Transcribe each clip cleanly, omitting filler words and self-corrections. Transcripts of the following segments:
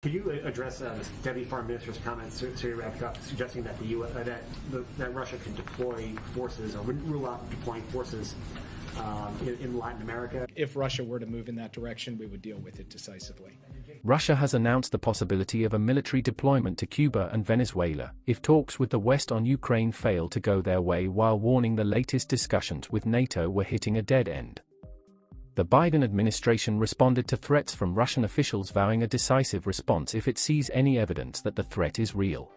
Could you address the Deputy Foreign Minister's comments to wrap up, suggesting that that Russia can deploy forces or wouldn't rule out deploying forces in Latin America? If Russia were to move in that direction, we would deal with it decisively. Russia has announced the possibility of a military deployment to Cuba and Venezuela if talks with the West on Ukraine fail to go their way, while warning the latest discussions with NATO were hitting a dead end. The Biden administration responded to threats from Russian officials, vowing a decisive response if it sees any evidence that the threat is real.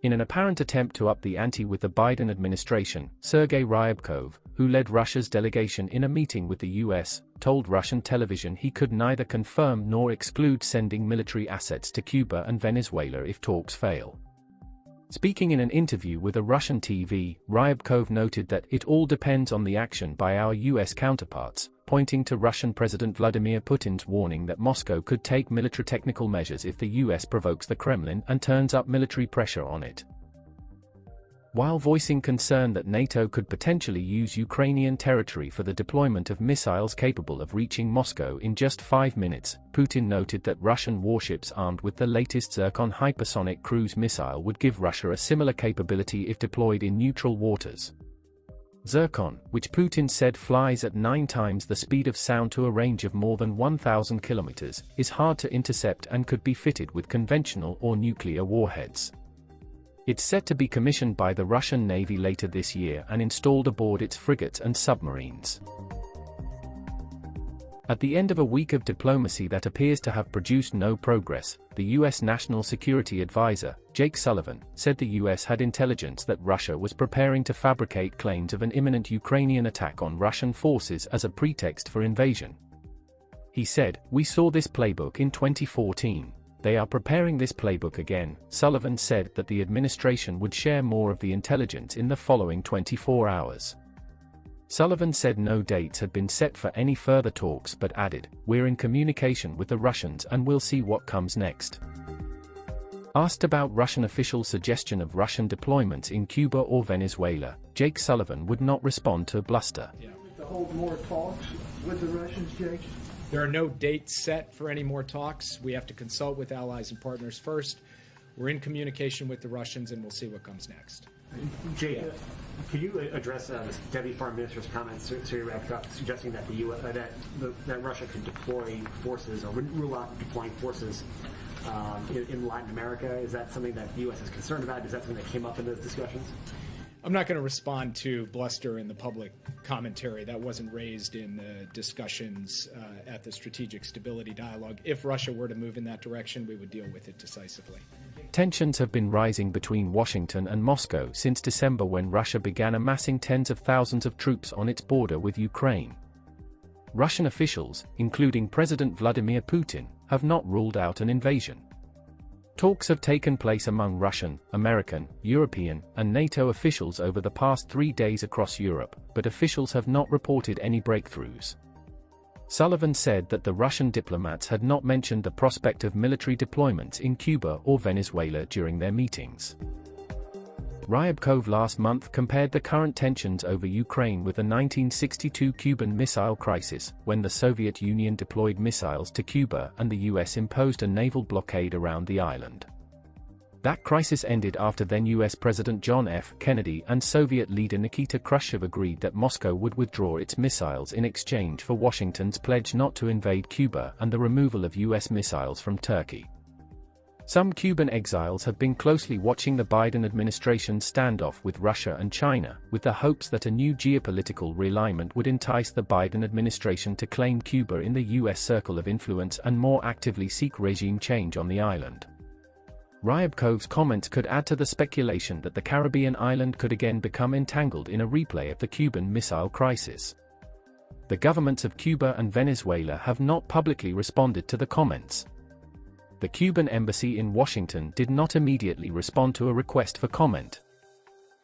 In an apparent attempt to up the ante with the Biden administration, Sergei Ryabkov, who led Russia's delegation in a meeting with the US, told Russian television he could neither confirm nor exclude sending military assets to Cuba and Venezuela if talks fail. Speaking in an interview with a Russian TV, Ryabkov noted that it all depends on the action by our US counterparts, pointing to Russian President Vladimir Putin's warning that Moscow could take military technical measures if the US provokes the Kremlin and turns up military pressure on it. While voicing concern that NATO could potentially use Ukrainian territory for the deployment of missiles capable of reaching Moscow in just 5 minutes, Putin noted that Russian warships armed with the latest Zircon hypersonic cruise missile would give Russia a similar capability if deployed in neutral waters. Zircon, which Putin said flies at 9 times the speed of sound to a range of more than 1,000 kilometers, is hard to intercept and could be fitted with conventional or nuclear warheads. It's set to be commissioned by the Russian Navy later this year and installed aboard its frigates and submarines. At the end of a week of diplomacy that appears to have produced no progress, the U.S. National Security Advisor, Jake Sullivan, said the U.S. had intelligence that Russia was preparing to fabricate claims of an imminent Ukrainian attack on Russian forces as a pretext for invasion. He said, "We saw this playbook in 2014. They are preparing this playbook again." Sullivan said that the administration would share more of the intelligence in the following 24 hours. Sullivan said no dates had been set for any further talks, but added, "We're in communication with the Russians and we'll see what comes next." Asked about Russian officials' suggestion of Russian deployments in Cuba or Venezuela, Jake Sullivan would not respond to bluster. To hold more talks with the Russians, Jake? There are no dates set for any more talks. We have to consult with allies and partners first. We're in communication with the Russians, and we'll see what comes next. Jay, could you address the Deputy Foreign Minister's comments to wrap up, suggesting that that Russia could deploy forces or wouldn't rule out deploying forces in Latin America? Is that something that the U.S. is concerned about? Is that something that came up in those discussions? I'm not going to respond to bluster in the public commentary. That wasn't raised in the discussions at the Strategic Stability Dialogue. If Russia were to move in that direction, we would deal with it decisively. Tensions have been rising between Washington and Moscow since December, when Russia began amassing tens of thousands of troops on its border with Ukraine. Russian officials, including President Vladimir Putin, have not ruled out an invasion. Talks have taken place among Russian, American, European, and NATO officials over the past 3 days across Europe, but officials have not reported any breakthroughs. Sullivan said that the Russian diplomats had not mentioned the prospect of military deployments in Cuba or Venezuela during their meetings. Ryabkov last month compared the current tensions over Ukraine with the 1962 Cuban Missile Crisis, when the Soviet Union deployed missiles to Cuba and the US imposed a naval blockade around the island. That crisis ended after then US President John F. Kennedy and Soviet leader Nikita Khrushchev agreed that Moscow would withdraw its missiles in exchange for Washington's pledge not to invade Cuba and the removal of US missiles from Turkey. Some Cuban exiles have been closely watching the Biden administration's standoff with Russia and China, with the hopes that a new geopolitical realignment would entice the Biden administration to claim Cuba in the US circle of influence and more actively seek regime change on the island. Ryabkov's comments could add to the speculation that the Caribbean island could again become entangled in a replay of the Cuban Missile Crisis. The governments of Cuba and Venezuela have not publicly responded to the comments. The Cuban embassy in Washington did not immediately respond to a request for comment.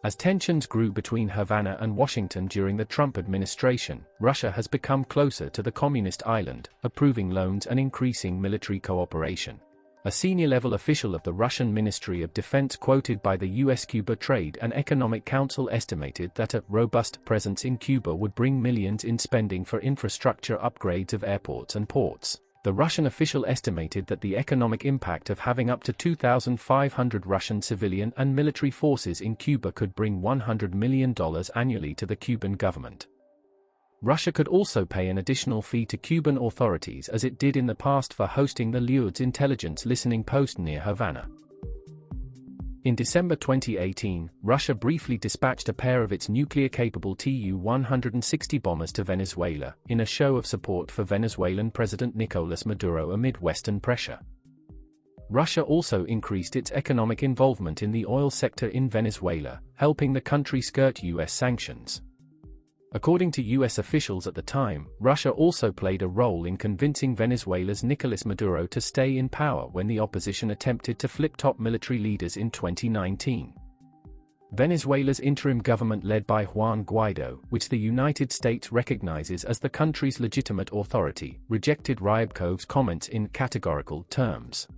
As tensions grew between Havana and Washington during the Trump administration, Russia has become closer to the communist island, approving loans and increasing military cooperation. A senior-level official of the Russian Ministry of Defense quoted by the U.S.-Cuba Trade and Economic Council estimated that a robust presence in Cuba would bring millions in spending for infrastructure upgrades of airports and ports. The Russian official estimated that the economic impact of having up to 2,500 Russian civilian and military forces in Cuba could bring $100 million annually to the Cuban government. Russia could also pay an additional fee to Cuban authorities as it did in the past for hosting the Lourdes intelligence listening post near Havana. In December 2018, Russia briefly dispatched a pair of its nuclear-capable Tu-160 bombers to Venezuela, in a show of support for Venezuelan President Nicolas Maduro amid Western pressure. Russia also increased its economic involvement in the oil sector in Venezuela, helping the country skirt U.S. sanctions. According to U.S. officials at the time, Russia also played a role in convincing Venezuela's Nicolas Maduro to stay in power when the opposition attempted to flip top military leaders in 2019. Venezuela's interim government led by Juan Guaido, which the United States recognizes as the country's legitimate authority, rejected Ryabkov's comments in categorical terms.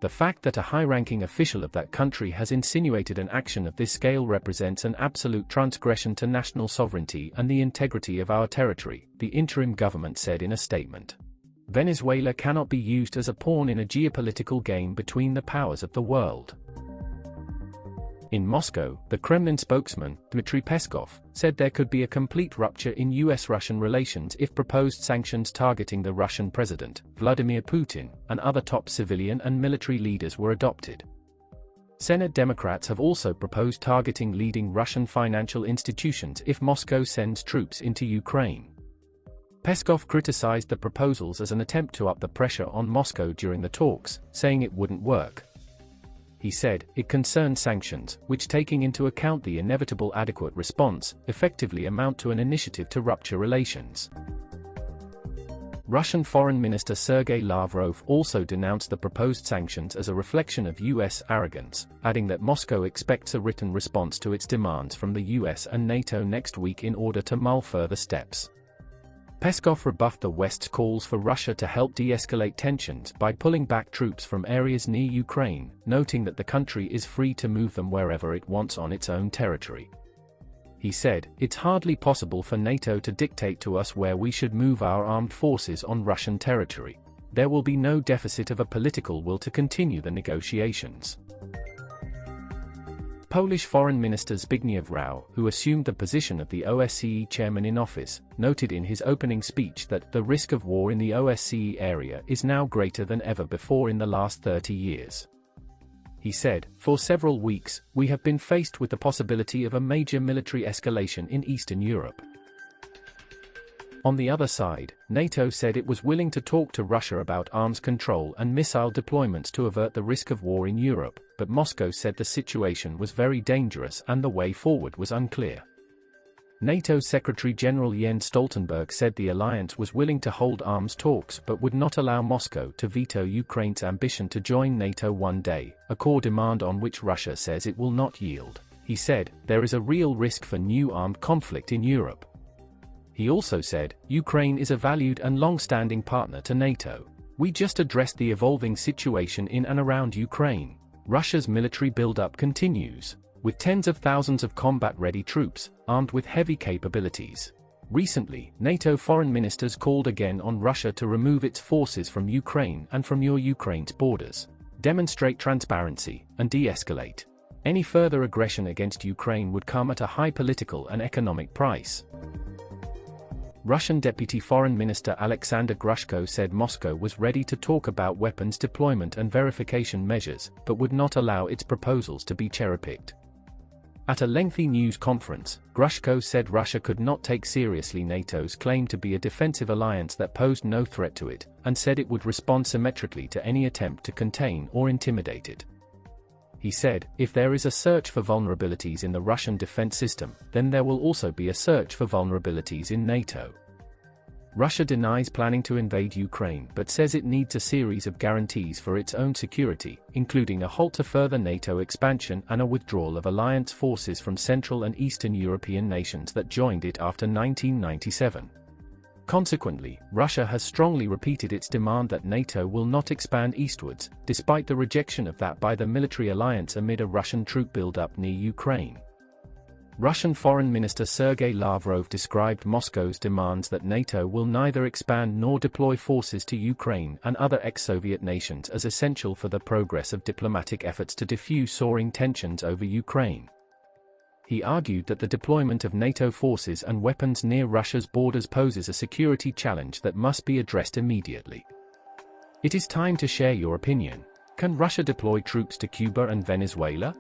The fact that a high-ranking official of that country has insinuated an action of this scale represents an absolute transgression to national sovereignty and the integrity of our territory, the interim government said in a statement. Venezuela cannot be used as a pawn in a geopolitical game between the powers of the world. In Moscow, the Kremlin spokesman, Dmitry Peskov, said there could be a complete rupture in US-Russian relations if proposed sanctions targeting the Russian president, Vladimir Putin, and other top civilian and military leaders were adopted. Senate Democrats have also proposed targeting leading Russian financial institutions if Moscow sends troops into Ukraine. Peskov criticized the proposals as an attempt to up the pressure on Moscow during the talks, saying it wouldn't work. He said, it concerned sanctions, which taking into account the inevitable adequate response, effectively amount to an initiative to rupture relations. Russian Foreign Minister Sergei Lavrov also denounced the proposed sanctions as a reflection of US arrogance, adding that Moscow expects a written response to its demands from the US and NATO next week in order to mull further steps. Peskov rebuffed the West's calls for Russia to help de-escalate tensions by pulling back troops from areas near Ukraine, noting that the country is free to move them wherever it wants on its own territory. He said, it's hardly possible for NATO to dictate to us where we should move our armed forces on Russian territory. There will be no deficit of a political will to continue the negotiations. Polish Foreign Minister Zbigniew Rau, who assumed the position of the OSCE chairman in office, noted in his opening speech that the risk of war in the OSCE area is now greater than ever before in the last 30 years. He said, for several weeks, we have been faced with the possibility of a major military escalation in Eastern Europe. On the other side, NATO said it was willing to talk to Russia about arms control and missile deployments to avert the risk of war in Europe, but Moscow said the situation was very dangerous and the way forward was unclear. NATO Secretary-General Jens Stoltenberg said the alliance was willing to hold arms talks but would not allow Moscow to veto Ukraine's ambition to join NATO one day, a core demand on which Russia says it will not yield. He said, there is a real risk for new armed conflict in Europe. He also said, Ukraine is a valued and long-standing partner to NATO. We just addressed the evolving situation in and around Ukraine. Russia's military buildup continues, with tens of thousands of combat-ready troops, armed with heavy capabilities. Recently, NATO foreign ministers called again on Russia to remove its forces from Ukraine and from Ukraine's borders, demonstrate transparency, and de-escalate. Any further aggression against Ukraine would come at a high political and economic price. Russian Deputy Foreign Minister Alexander Grushko said Moscow was ready to talk about weapons deployment and verification measures, but would not allow its proposals to be cherry-picked. At a lengthy news conference, Grushko said Russia could not take seriously NATO's claim to be a defensive alliance that posed no threat to it, and said it would respond symmetrically to any attempt to contain or intimidate it. He said, if there is a search for vulnerabilities in the Russian defense system, then there will also be a search for vulnerabilities in NATO. Russia denies planning to invade Ukraine but says it needs a series of guarantees for its own security, including a halt to further NATO expansion and a withdrawal of alliance forces from Central and Eastern European nations that joined it after 1997. Consequently, Russia has strongly repeated its demand that NATO will not expand eastwards, despite the rejection of that by the military alliance amid a Russian troop buildup near Ukraine. Russian Foreign Minister Sergei Lavrov described Moscow's demands that NATO will neither expand nor deploy forces to Ukraine and other ex-Soviet nations as essential for the progress of diplomatic efforts to defuse soaring tensions over Ukraine. He argued that the deployment of NATO forces and weapons near Russia's borders poses a security challenge that must be addressed immediately. It is time to share your opinion. Can Russia deploy troops to Cuba and Venezuela?